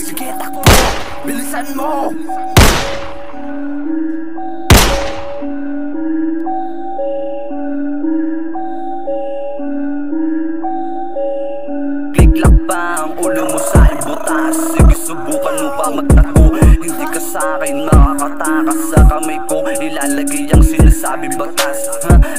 Sige, takbo! Bilisan mo! Bigla ba ang ulo mo sa butas? Sige, subukan mo pa magtago. Hindi ka sa'kin makakatakas. Sa kamay ko ilalagay ang sinasabing batas.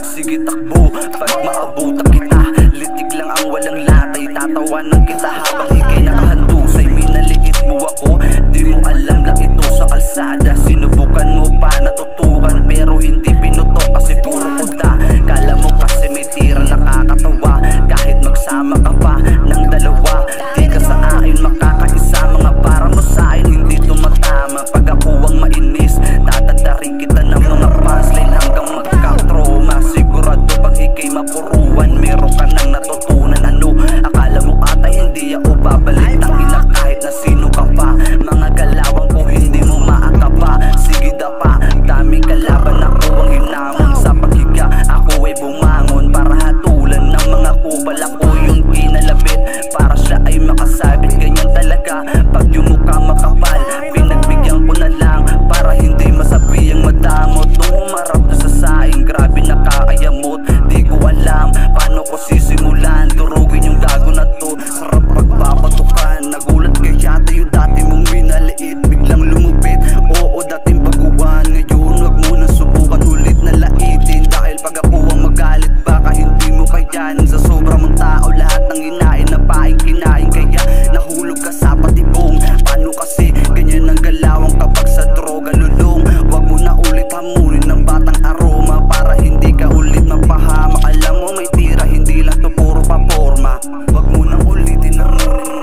Sige, takbo, pag maabutan kita. Litik lang ang walang latay. Tatawanan kita habang ikay nakahandusay. Minaliit mo ako, di mo alam na ito sa kalsada. Sinubukan mo pa natutukan, pero hindi pinutok kasi puro punta. Kala mo kasi may tira nakakatawa. Kahit magsama ka pa ng dalawa, di ka sa akin makakaisa. Mga para mo sa'kin hindi tumatama. Pag ako ang mainis, tatadarin kita ng mga punchline hanggang magka-trauma. Sigurado pag ikay mapuruan, meron ka nang natutunan. Ano, akala mo ata hindi ako babalik? Tangina kahit na sino ka pa, mga galawang ko hindi mo maakapa. Sige dapa, daming kalaban, ako ang hinamon. Sa paghiga, ako ay bumangon para hatulan ng mga kupal. Ako yung kinalabit para siya ay makasabit. Ganyan talaga pag yung mukha makapal. Pinagbigyan ko na lang para hindi masabi ang madamot. Nung umarap na sa saing, grabe nakakayamot. Di ko alam paano ko sisimulan. Durugin yung gago na to, sarap pagpapatukan. Nagulat ka yata yung dati mong minaliit, biglang lumupit. Oo, dating baguhan, ngayon wag mo na subukan ulit na laitin. Dahil pag ako ang magalit, baka hindi mo kayanin. Sa sobra mong tao, lahat ng hinain na paing kinain. Kaya nahulog ka sa patibong. Paano kasi ganyan ang galawang kapag sa droga lulong? Wag mo na ulit hamunin ng batang aroma para hindi ka ulit mapahama. Alam mo may tira, hindi lang to puro paporma. Wag mo na ulitin ang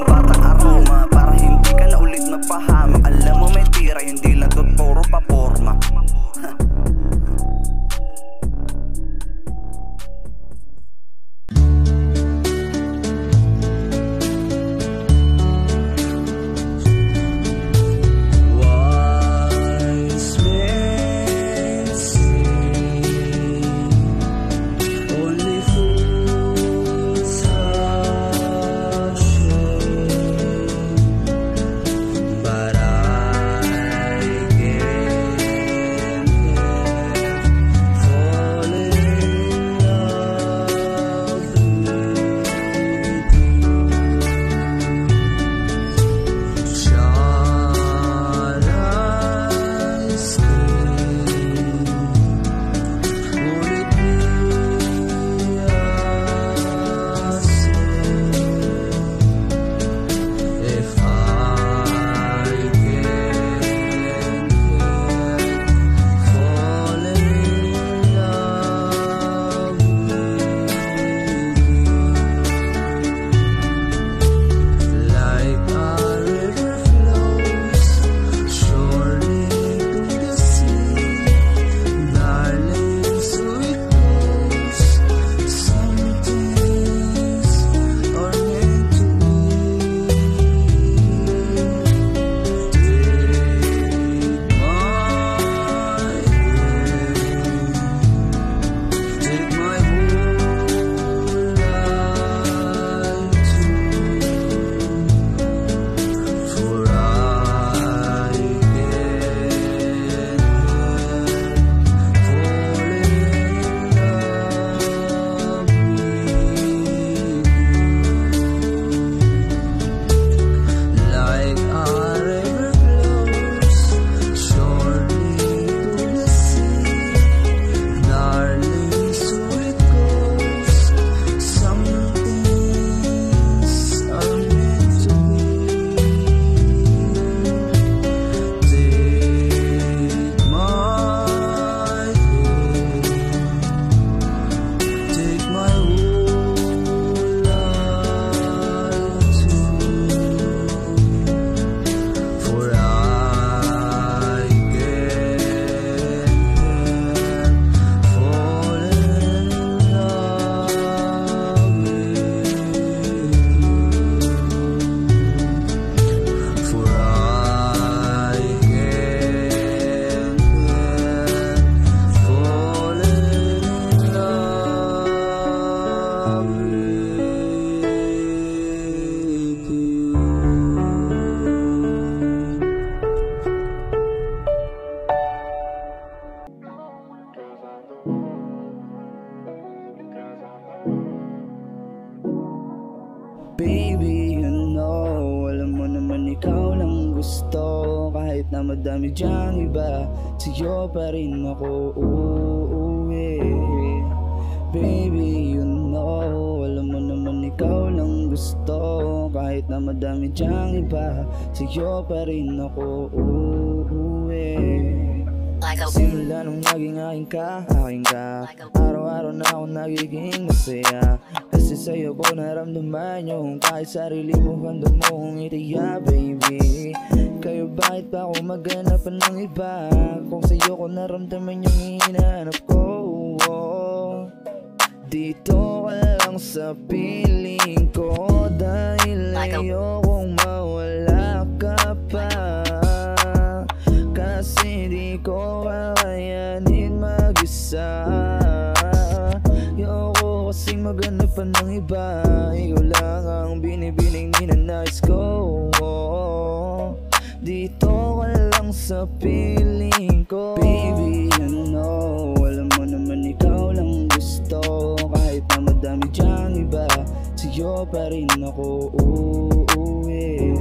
batang aroma para hindi ka na ulit mapahama. Alam mo may tira, hindi lang to puro paporma. Baby, you know, alam mo naman ikaw lang gusto. Kahit na madami dyang iba, sa'yo pa rin ako uuwi. Baby, you know, alam mo naman ikaw lang gusto. Kahit na madami dyang iba, sa'yo pa rin ako uuwi. Simula nung naging aking ka, araw-araw na ako nagiging masaya. Kasi sa'yo ko naramdaman yung kahit sarili mo handa mo kong itiya, baby. Kayo bakit pa ako maghanapan ng iba kung sa'yo ko naramdaman yung hinahanap ko? Dito ka lang sa piling ko dahil ayokong mawala ka pa. Kasi di ko kakayanin mag-isa. Ayoko kasing maghanapan ng iba. Ikaw lang ang binibining ninanais ko. Dito ka lang sa piling ko. Baby, you know, alam mo naman ikaw lang gusto. Kahit na madami dyang iba, sa'yo pa rin ako uuwi.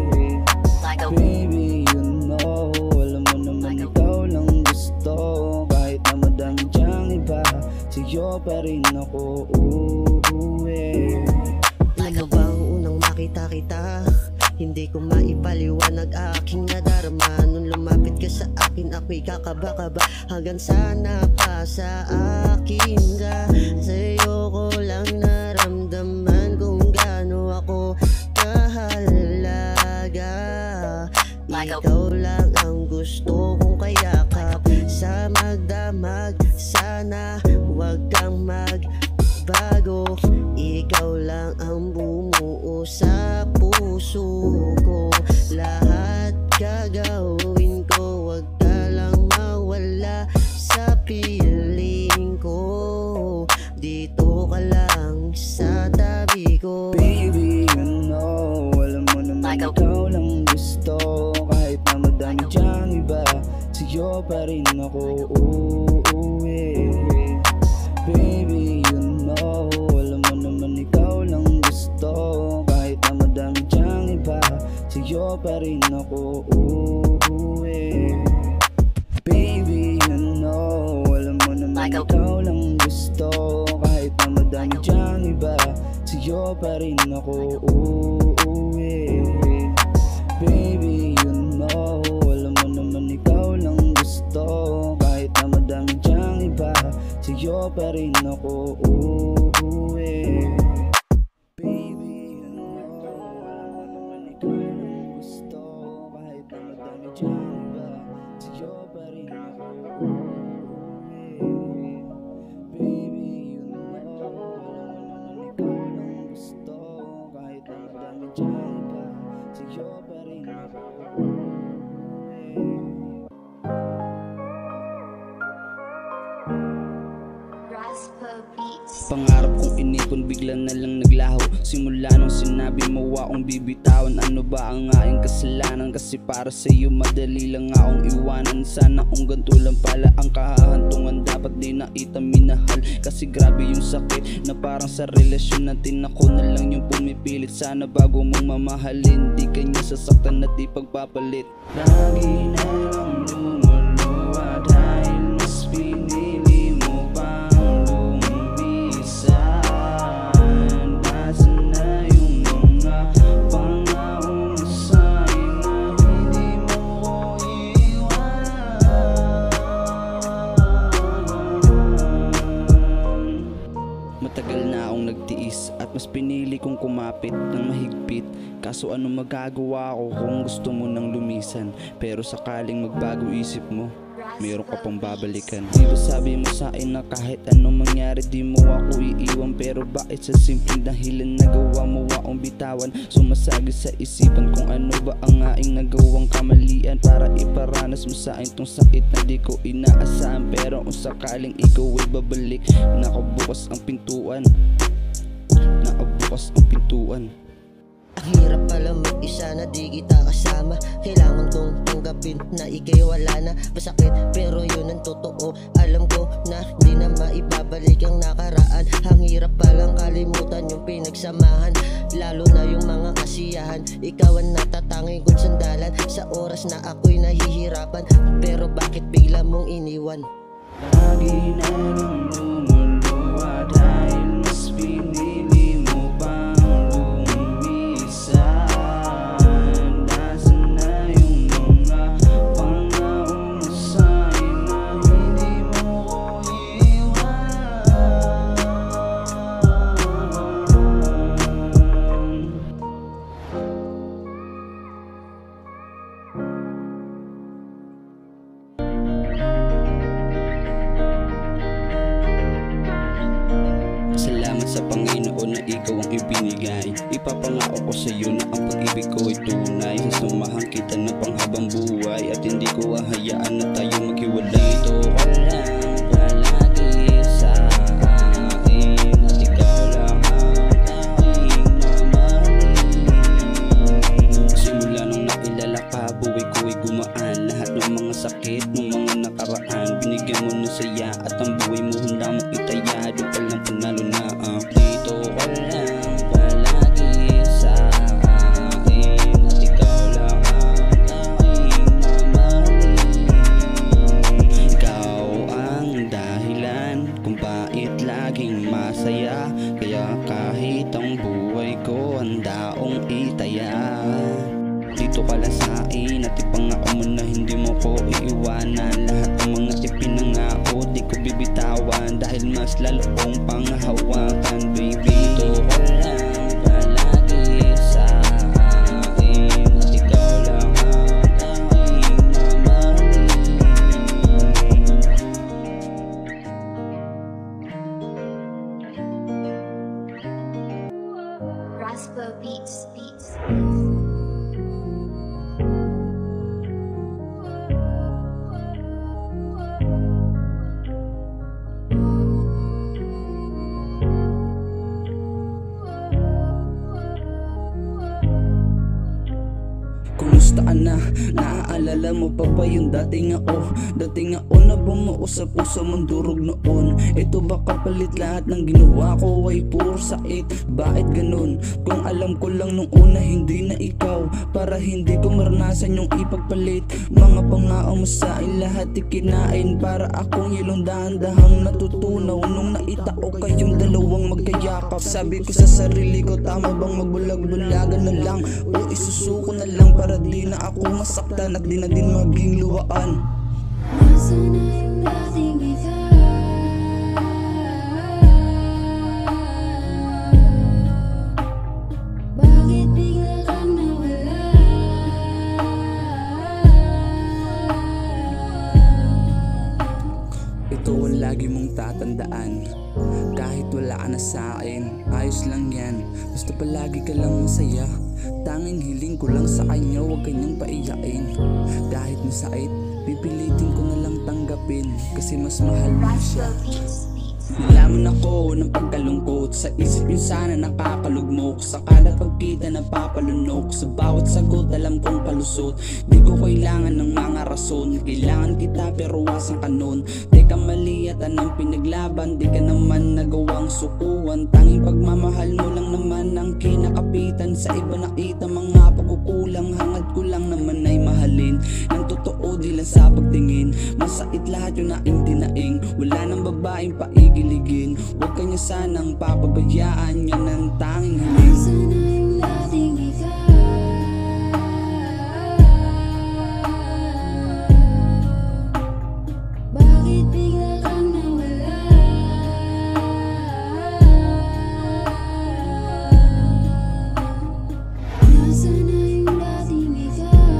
Baby, you know, alam mo naman ikaw lang gusto. Kahit na madami dyang iba, sa'yo pa rin ako uuwi. Ano bang unang makita kita? Hindi ko maipaliwanag aking nadarama. Nung lumapit ka sa akin, ako'y kakaba-kaba. Hanggang sana pa sa akin ka. Sa'yo ko lang naramdaman kung gaano ako kahalaga. Ikaw lang ang gusto kong kayakap. Sa magdamag, sana huwag kang magbago. Ikaw lang ang bumuo sa puso ko. Lahat gagawin ko, huwag ka lang mawala sa piling ko. Dito ka lang sa tabi ko. Baby, you know, alam mo naman ikaw lang gusto. Kahit na madami dyang iba, sa'yo pa rin ako uuwi. Baby, you know, alam mo naman ikaw lang gusto. Kahit na madami dyang iba, sa'yo pa rin ako uuwi. Baby, you know, alam mo naman ikaw lang gusto. Kahit na madami dyang iba, sa'yo pa rin ako uuwi. Baby, you know, alam mo naman ikaw lang gusto. Kahit na madami dyang iba, sa'yo pa rin ako uuwi. Baby, you know, alam mo naman ikaw lang gusto. Kahit na madami dyang iba, sa'yo pa rin ako uuwi. Baby, you know, alam mo naman ikaw lang gusto. Kahit na madami dyang iba, sa'yo pa rin ako uuwi. Pangarap kong inipon bigla na lang naglaho. Simula nung sinabi mo akong bibitawan. Ano ba ang aking kasalanan? Kasi para sa'yo madali lang akong iwanan. Sana kung ganito lang pala ang kahahantungan, dapat di na itaminahal. Kasi grabe yung sakit na parang sa relasyon natin ako na lang yung pumipilit. Sana bago mong mamahalin, di kanya sasaktan at di pagpapalit. Lagi na lang lumuluwa dahil mas pinili mo pang at mas pinili kong kumapit ng mahigpit. Kaso ano magagawa ko kung gusto mo nang lumisan? Pero sakaling magbago isip mo, meron ka pang babalikan. Di ba sabi mo sa akin na kahit anong mangyari di mo ako iiwan? Pero bakit sa simpleng dahilan nagawa mo akong bitawan? Sumasagi sa isipan kung ano ba ang aking nagawang kamalian para iparanas mo sa akin tong sakit na di ko inaasahan. Pero kung sakaling ikaw ay babalik, nakabukas ang pintuan. Nakabukas ang pintuan. Ang hirap pala mag-isa na di kita kasama. Kailangan kong tanggapin na ikay wala na. Masakit pero yun ang totoo. Alam ko na di na maibabalik ang nakaraan. Ang hirap palang kalimutan yung pinagsamahan. lalo na yung mga kasiyahan. Ikaw ang natatanging kong sandalan sa oras na ako'y nahihirapan. Pero bakit bigla mong iniwan? Lagi na nang lumuluwa dahil mas pinili mo pang lumisan. Nasaan na yung mga panahon sa'kin na hindi mo ko iwan? Salamat sa Panginoon na ikaw ang ibinigay. Ipapangako ko sa iyo na ang pag-ibig ko ay tunay. Sasamahan kita ng panghabang buhay at hindi ko hahayaan na tayo maghiwalay. Ito ka lang palagi sa akin at ikaw lang ang aking mamahalin. Simula nung nakilala ka, buhay ko ay gumaan. Lahat ng mga sakit, ng mga nakaraan, binigyan mo ng saya at ang buhay mo handa mong itaya. Doon pa lang panalo na dito ka lang palagi sa akin at ikaw lang ang aking mamahalin. Ikaw ang dahilan kung bakit laging masaya, kaya kahit ang buhay ko handaong itaya. Dito ka lang sa akin at ipangako mo na hindi mo ko iiwanan. Lahat ng mga ipinangako di ko bibitawan, dahil mas lalo kong panghahawakan, baby. Dito ka lang palagi sa akin at ikaw lang ang aking mamahalin. Raspa Beats. Kumusta ka na? Naaalala mo pa ba yung dating ako? Dating ako na bumuo sa puso mong durog noon. Ito ba kapalit lahat ng ginawa ko ay puro sakit? Bakit ganun? Kung alam ko lang nung una hindi na ikaw, para hindi ko maranasan yung ipagpalit. Mga pangako mo sa akin lahat ikinain, para akong ilong dahan-dahang natutunaw nung naitao kayong dalawang magkayakap. Sabi ko sa sarili ko, tama bang magbulag-bulagan na lang o isusuko na lang para di na ako masaktan at di na din maging luwaan. Nasaan na yung dating ikaw? Bakit bigla kang nawala? Ito ang lagi mong tatandaan. Kahit wala ka na sa akin, ayos lang yan. Basta palagi ka lang masaya. Tanging hiling ko lang sa kanya, huwag kanyang paiyakin. Kahit masakit, pipilitin ko na lang tanggapin, kasi mas mahal mo siya. Nalaman ako ng pagkalungkot, sa isip yun sana nakakalugmok. Sa kada pagkita napapalunok, sa bawat sagot alam kong palusot. Di ko kailangan ng mga rason, kailangan kita pero wasang kanon. Teka mali at anong pinaglaban, di ka naman nagawang sukuan. Tanging pagmamahal mo lang naman ang kinakapitan. Sa iba nakita mga pagkukulang, hangad ko lang naman ay mahalin ng totoo, di lang sa pagtingin. Masait lahat yung naing dinaing, wala nang babaeng paigiligin. Huwag ka niya sanang papabayaan, yan ang tanging hiling. Nasaan na yung dating ikaw? Bakit bigla kang nawala? Nasaan na yung dating ikaw?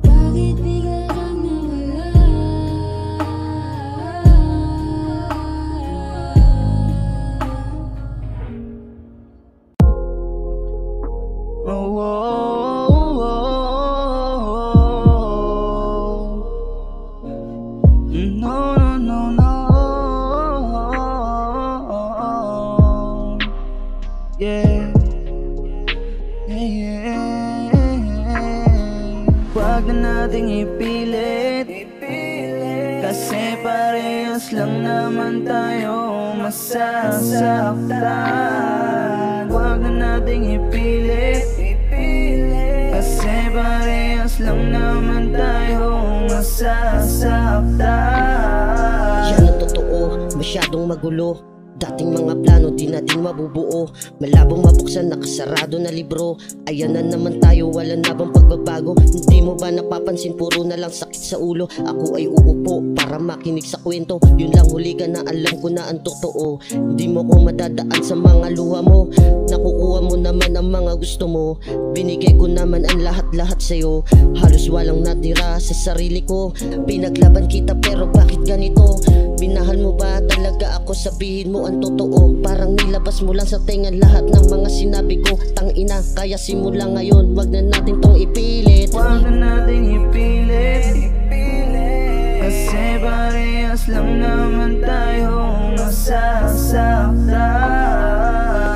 Bakit bigla kang nawala? parehas lang naman tayo masasaktan. Huwag na nating ipilit, kasi parehas lang naman tayo masasaktan. Yan ang totoo, masyadong magulo. Dating mga plano di natin mabubuo. Malabong mabuksan, nakasarado na libro. Ayan na naman tayo, wala na bang pagbabago? Hindi mo ba napapansin, puro na lang sakit sa ulo? Ako ay uupo para makinig sa kwento. Yun lang huli ka na, alam ko na ang totoo. Hindi mo ko madadaan sa mga luha mo. Nakukuha mo naman ang mga gusto mo. Binigay ko naman ang lahat-lahat sa'yo. Halos walang natira sa sarili ko. Pinaglaban kita pero bakit ganito? Minahal mo ba talaga ako? Sabihin mo ang totoo. Parang nilabas mo lang sa tenga lahat ng mga sinabi ko. Tangina, kaya simula ngayon, wag na natin tong ipilit. Wag na natin ipilit, kasi parehas lang naman tayo masasaktan.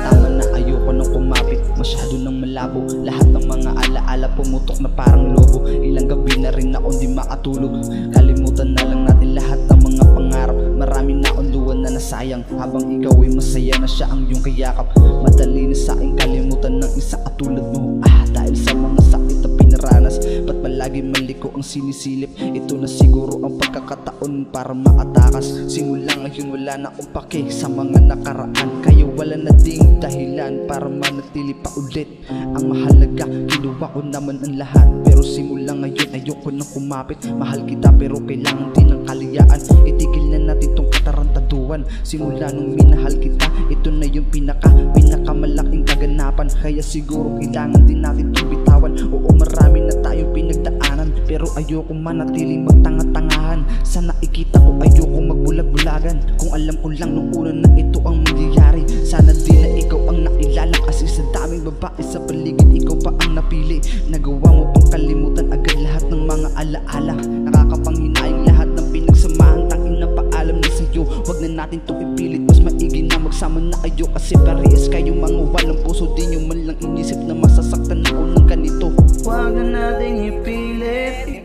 Tama na, ayoko nang kumapit, masyado nang malabo. Lahat ng mga alaala pumutok na parang lobo. Ilang gabi na rin ako di makatulog. Kalimutan na lang natin lahat ng mga pangarap. Marami na akong luwan na nasayang, habang ikaw ay masaya na siya ang iyong kayakap. Madali na sa akin kalimutan ng isa katulad mo. Dahil sa mga sakit na pinaranas, ba't palagi mali ko ang sinisilip? Ito na siguro ang pagkakataon para maatakas. Simula ngayon wala na akong pake sa mga nakaraan, kaya wala na ding dahilan para manatili pa ulit. Ang mahalaga, kinuha ko naman ang lahat, pero simula ngayon ayoko nang kumapit. Mahal kita pero kailangan din ng kaliyaan. Itigil na natin tong katarantaduhan. Simula nung minahal kita, ito na yung pinakamalaking kaganapan. Kaya siguro kailangan din natin itong bitawan. Oo, marami na tayong pinagdaanan, pero ayoko manatiling magtanga-tangahan. Sana ikita ko, ayoko magbulag-bulagan. Kung alam ko lang nung una na ito ang mangyayari, sana di na ikaw ang nailala. Kasi sa daming babae sa paligid, ikaw pa ang napili. Nagawa mo pang kalimutan agad lahat ng mga alaala. Nakakapanghinayang lahat ng pinagsamahan. Tangin na paalam na sa'yo, wag na natin itong ipilit. Mas maigi na magsama na kayo, kasi parehas kayong mga walang puso. Di nyo man lang inisip na masasaktan ako ng ganito. Wag na natin ipilit,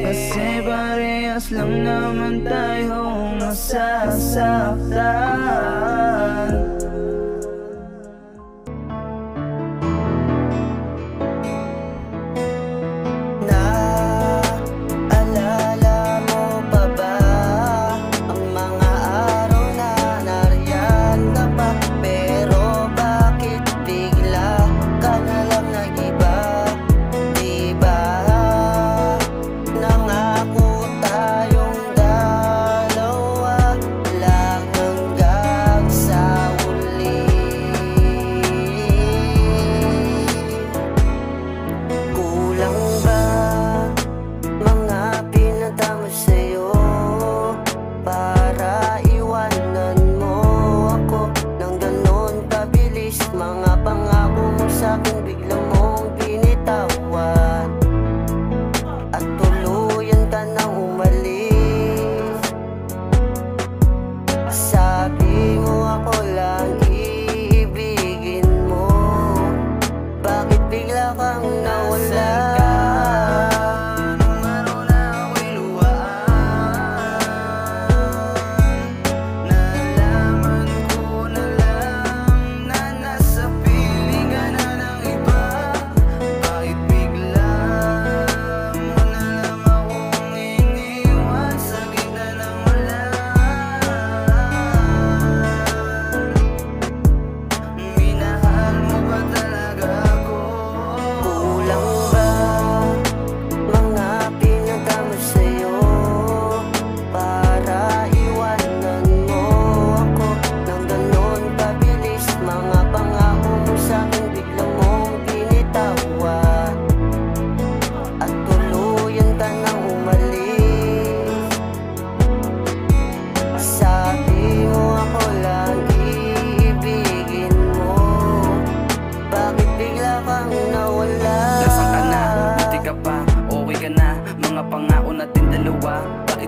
kasi parehas lang naman tayo masasaktan.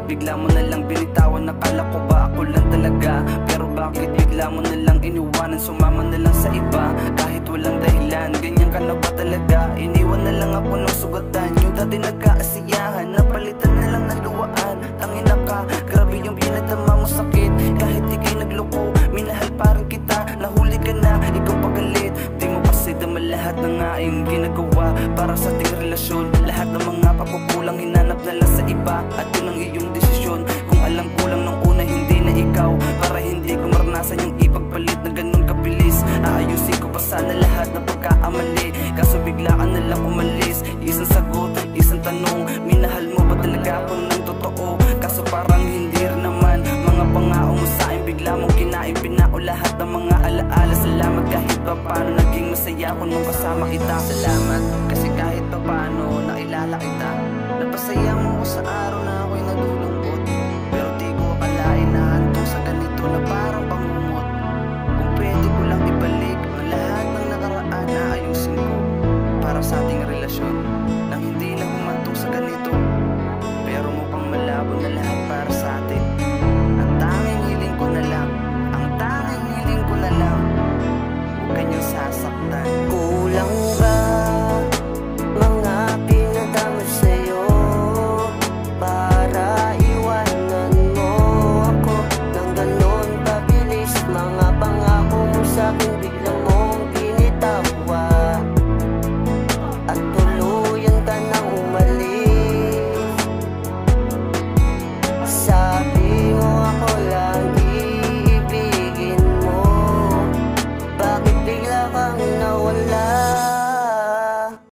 Bigla mo na lang binitawan, nakala ko ba ako lang talaga? Pero bakit bigla mo na lang iniwanan, sumama na lang sa iba kahit walang dahilan? Ganyan ka na ba talaga? Iniwan na lang ako ng sugatan. Yung dati nagkaasiyahan, napalitan na lang ng luwaan. Tangina ka, grabe yung ikaw, para hindi ko maranasan yung ipagpalit na ganun kabilis. Aayusin ko pa sana lahat na pagkaamali, kaso bigla ka nalang umalis. Isang sagot, isang tanong, minahal mo ba talaga ako ng totoo? Kaso parang hindi rin naman. Mga pangako mo sa'kin bigla mong kinain, pinao lahat ng mga alaala. Salamat kahit pa paano, naging masaya ko nung kasama kita. Salamat kasi kahit pa paano nakilala kita, napasaya mo ko sa araw na